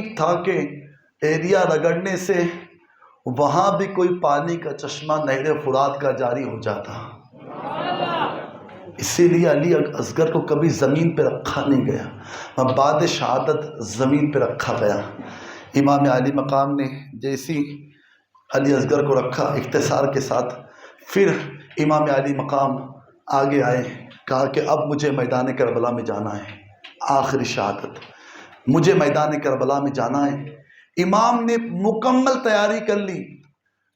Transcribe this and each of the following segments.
عجیب تھا کہ ایریا رگڑنے سے وہاں بھی کوئی پانی کا چشمہ نہر فرات کا جاری ہو جاتا. اسی لیے علی اصغر کو کبھی زمین پہ رکھا نہیں گیا، بعد شہادت زمین پہ رکھا گیا. امام علی مقام نے جیسی علی اصغر کو رکھا اختصار کے ساتھ، پھر امام علی مقام آگے آئے، کہا کہ اب مجھے میدان کربلا میں جانا ہے. آخری شہادت، مجھے میدان کربلا میں جانا ہے. امام نے مکمل تیاری کر لی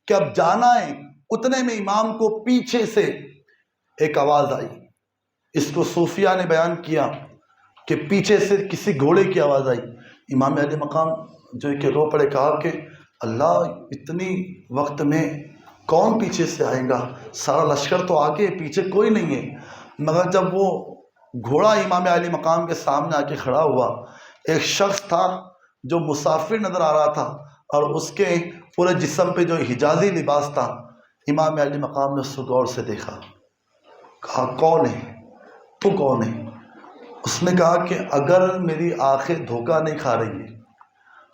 کہ اب جانا ہے. اتنے میں امام کو پیچھے سے ایک آواز آئی. اس کو صوفیہ نے بیان کیا کہ پیچھے سے کسی گھوڑے کی آواز آئی. امام علی مقام جو ہے کہ رو پڑے، کہا کہ اللہ، اتنی وقت میں کون پیچھے سے آئے گا؟ سارا لشکر تو آگے، پیچھے کوئی نہیں ہے. مگر جب وہ گھوڑا امام علی مقام کے سامنے آ کے کھڑا ہوا، ایک شخص تھا جو مسافر نظر آ رہا تھا اور اس کے پورے جسم پہ جو حجازی لباس تھا. امام علی مقام نے اس کو غور سے دیکھا، کہا کون ہے تو؟ کون ہے؟ اس نے کہا کہ اگر میری آنکھیں دھوکہ نہیں کھا رہی ہیں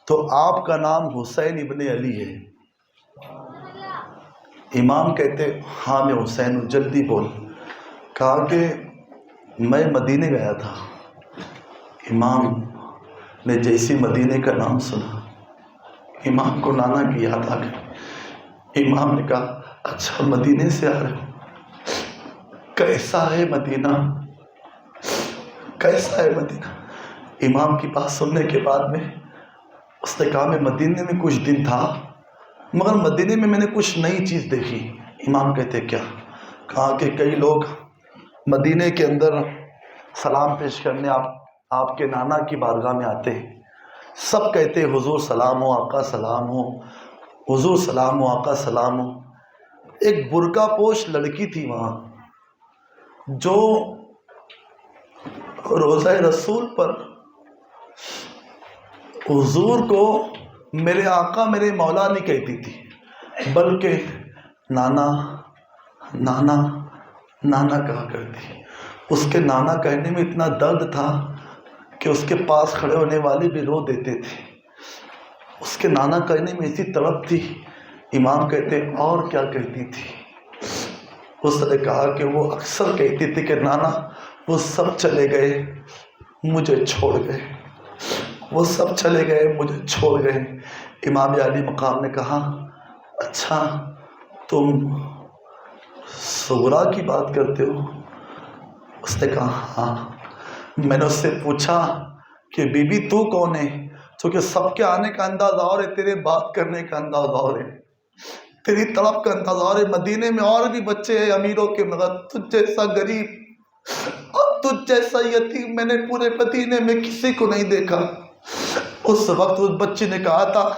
تو آپ کا نام حسین ابن علی ہے. امام کہتے ہاں میں حسین ہوں، جلدی بول. کہا کہ میں مدینے گیا تھا. امام نے جیسی مدینے کا نام سنا، امام کو نانا کی یاد آ گئی. امام نے کہا اچھا مدینے سے آ رہے ہو، کیسا ہے مدینہ؟ کیسا ہے مدینہ؟ امام کی بات سننے کے بعد میں اس نے کہا میں مدینے میں کچھ دن تھا، مگر مدینے میں نے کچھ نئی چیز دیکھی. امام کہتے کیا؟ کہا کہ کئی لوگ مدینے کے اندر سلام پیش کرنے آپ کے نانا کی بارگاہ میں آتے ہیں. سب کہتے حضور سلام ہو، آقا سلام ہو، حضور سلام ہو، آقا سلام ہو. ایک برقع پوش لڑکی تھی وہاں جو روضہ رسول پر حضور کو میرے آقا میرے مولا نہیں کہتی تھی، بلکہ نانا نانا نانا کہا کرتی. اس کے نانا کہنے میں اتنا درد تھا کہ اس کے پاس کھڑے ہونے والے بھی رو دیتے تھے. اس کے نانا کہنے میں ایسی تڑپ تھی. امام کہتے اور کیا کہتی تھی؟ اس نے کہا کہ وہ اکثر کہتی تھی کہ نانا وہ سب چلے گئے مجھے چھوڑ گئے، وہ سب چلے گئے مجھے چھوڑ گئے. امام علی مقام نے کہا اچھا تم صغرا کی بات کرتے ہو؟ اس نے کہا ہاں. میں نے اس سے پوچھا کہ بی بی تو کون ہے؟ چونکہ سب کے آنے کا انداز اور ہے، تیرے بات کرنے کا انداز اور ہے، تیری طلب کا انداز اور ہے. مدینے میں اور بھی بچے ہیں امیروں کے، مگر تجھ جیسا غریب اور تجھ جیسا یتیم میں نے پورے مدینے میں کسی کو نہیں دیکھا. اس وقت اس بچی نے کہا تھا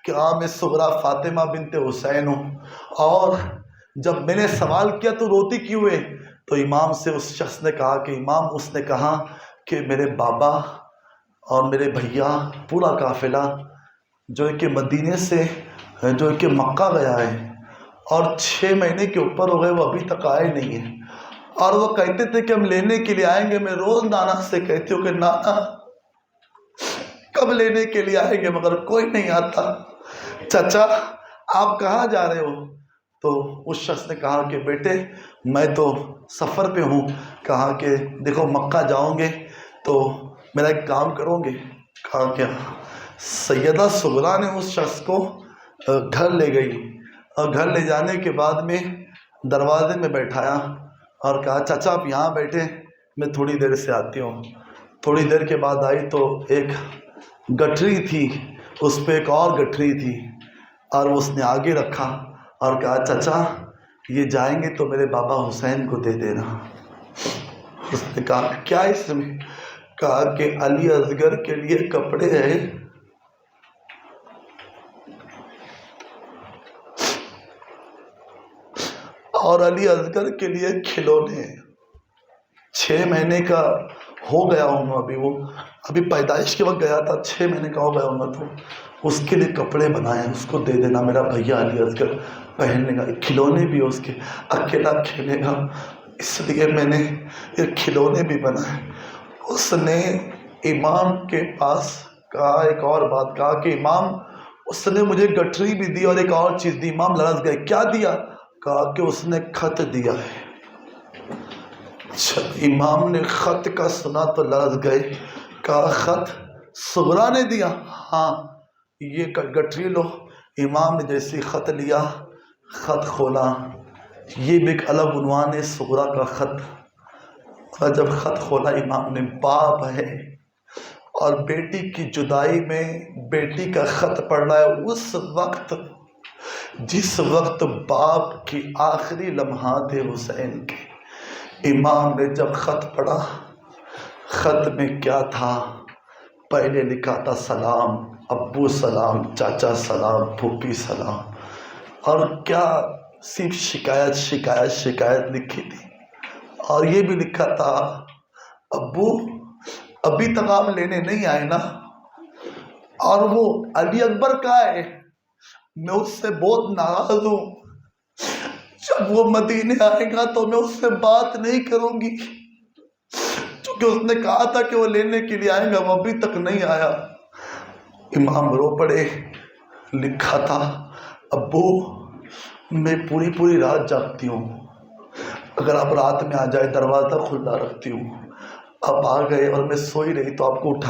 کہ ہاں میں صغرا فاطمہ بنت حسین ہوں. اور جب میں نے سوال کیا تو روتی کیوں ہے، تو امام سے اس شخص نے کہا کہ امام اس نے کہا کہ میرے بابا اور میرے بھیا پورا قافلہ جو ہے کہ مدینے سے جو ہے کہ مکہ گیا ہے اور 6 مہینے کے اوپر ہو گئے، وہ ابھی تک آئے نہیں ہیں. اور وہ کہتے تھے کہ ہم لینے کے لیے آئیں گے. میں روز نانا سے کہتی ہوں کہ نانا کب لینے کے لیے آئیں گے، مگر کوئی نہیں آتا. چچا آپ کہاں جا رہے ہو؟ تو اس شخص نے کہا کہ بیٹے میں تو سفر پہ ہوں. کہا کہ دیکھو مکہ جاؤں گے تو میرا ایک کام کرو گے؟ کہا کہ سیدہ صغرا نے اس شخص کو گھر لے گئی اور گھر لے جانے کے بعد میں دروازے میں بیٹھایا اور کہا چچا آپ یہاں بیٹھے، میں تھوڑی دیر سے آتی ہوں. تھوڑی دیر کے بعد آئی تو ایک گٹھری تھی، اس پہ ایک اور گٹھری تھی اور اس نے آگے رکھا اور کہا چچا یہ جائیں گے تو میرے بابا حسین کو دے دینا. اس نے کہا کیا اس میں؟ کہا کہ علی اصغر کے لیے کپڑے ہیں اور علی اصغر کے لیے کھلونے. 6 مہینے کا ہو گیا ہوں گا، ابھی پیدائش کے وقت گیا تھا، 6 مہینے کا ہو گیا ہوں گا، تو اس کے لیے کپڑے بنائے ہیں، اس کو دے دینا میرا بھیا علی اصغر پہننے گا. کھلونے بھی اس کے اکیلا کھیلے گا، اس لیے میں نے یہ کھلونے بھی بنائے. اس نے امام کے پاس کہا ایک اور بات، کہا کہ امام اس نے مجھے گٹھری بھی دی اور ایک اور چیز دی۔ امام لرز گئے، کیا دیا؟ کہا کہ اس نے خط دیا ہے۔ جب امام نے خط کا سنا تو لرز گئے، کہا خط صغرا نے دیا؟ ہاں، یہ گٹھری لو۔ امام نے جیسے خط لیا، خط کھولا، یہ بھی ایک الگ عنوان ہے صغرا کا خط۔ اور جب خط کھولا امام نے، باپ ہے اور بیٹی کی جدائی میں بیٹی کا خط پڑھ رہا ہے، اس وقت جس وقت باپ کی آخری لمحات ہے حسین کے، امام نے جب خط پڑھا، خط میں کیا تھا؟ پہلے لکھا تھا سلام، ابو سلام، چاچا سلام، پھوپھی سلام، اور کیا صرف شکایت شکایت شکایت لکھی تھی۔ اور یہ بھی لکھا تھا ابو ابھی تک آپ لینے نہیں آئے نا، اور وہ علی اکبر کہاں ہے؟ میں اس سے بہت ناراض ہوں، جب وہ مدینے آئے گا تو میں اس سے بات نہیں کروں گی، کیونکہ اس نے کہا تھا کہ وہ لینے کے لیے آئے گا، وہ ابھی تک نہیں آیا۔ امام رو پڑے، لکھا تھا ابو میں پوری رات جاگتی ہوں، اگر آپ رات میں آ جائے دروازہ کھلا رکھتی ہوں، آپ آ گئے اور میں سوئی رہی تو آپ کو اٹھا